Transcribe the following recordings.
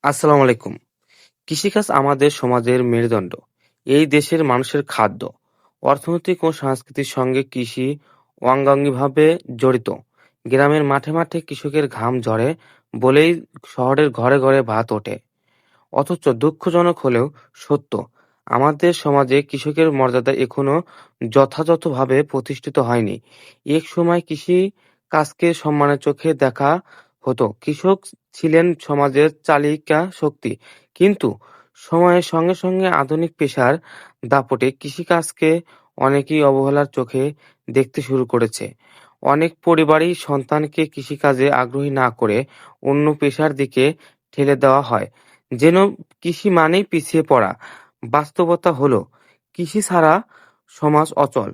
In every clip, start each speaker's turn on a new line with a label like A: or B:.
A: আসসালামু আলাইকুম। কৃষিকাজ আমাদের সমাজের মেরুদণ্ড। এই দেশের মানুষের খাদ্য, অর্থনৈতিক ও সংস্কৃতির সঙ্গে কৃষি অঙ্গাঙ্গিভাবে জড়িত। গ্রামের মাঠে মাঠে কৃষকের ঘাম ঝরে বলেই শহরের ঘরে ঘরে ভাত ওঠে। অথচ দুঃখজনক হলেও সত্য, আমাদের সমাজে কৃষকের মর্যাদা এখনো যথাযথভাবে প্রতিষ্ঠিত হয়নি। এক সময় কৃষি কাজকে সম্মানের চোখে দেখা হতো। কৃষক ছিলেন সমাজের চালিকা শক্তি। কিন্তু সময়ের সঙ্গে সঙ্গে আধুনিক পেশার দাপটে কৃষিকাজকে অনেকেই অবহেলার চোখে দেখতে শুরু করেছে। অনেক পরিবারই সন্তানকে কৃষিকাজে আগ্রহী না করে অন্য পেশার দিকে ঠেলে দেওয়া হয়। যেন কৃষি মানেই পিছিয়ে পড়া। বাস্তবতা হলো, কৃষি ছাড়া সমাজ অচল।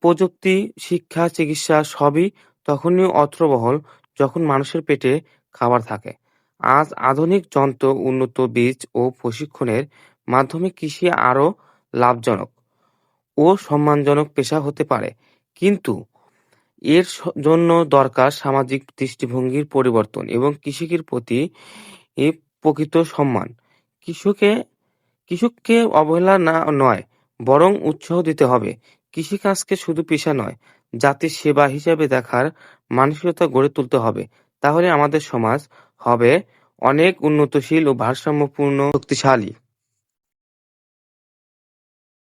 A: প্রযুক্তি, শিক্ষা, চিকিৎসা সবই তখনই অর্থবহ যখন মানুষের পেটে খাবার থাকে। আজ আধুনিক যন্ত্র, উন্নত বীজ ও প্রশিক্ষণের মাধ্যমে কৃষি আরও লাভজনক ও সম্মানজনক পেশা হতে পারে। কিন্তু এর জন্য দরকার সামাজিক দৃষ্টিভঙ্গির পরিবর্তন এবং কৃষকের প্রতি প্রকৃত সম্মান। কৃষকে কৃষককে অবহেলা নয়, বরং উৎসাহ দিতে হবে। কৃষিকাজকে শুধু পেশা নয়, জাতির সেবা হিসেবে দেখার মানসিকতা গড়ে তুলতে হবে। তাহলে আমাদের সমাজ হবে অনেক উন্নতশীল ও ভারসাম্যপূর্ণ শক্তিশালী।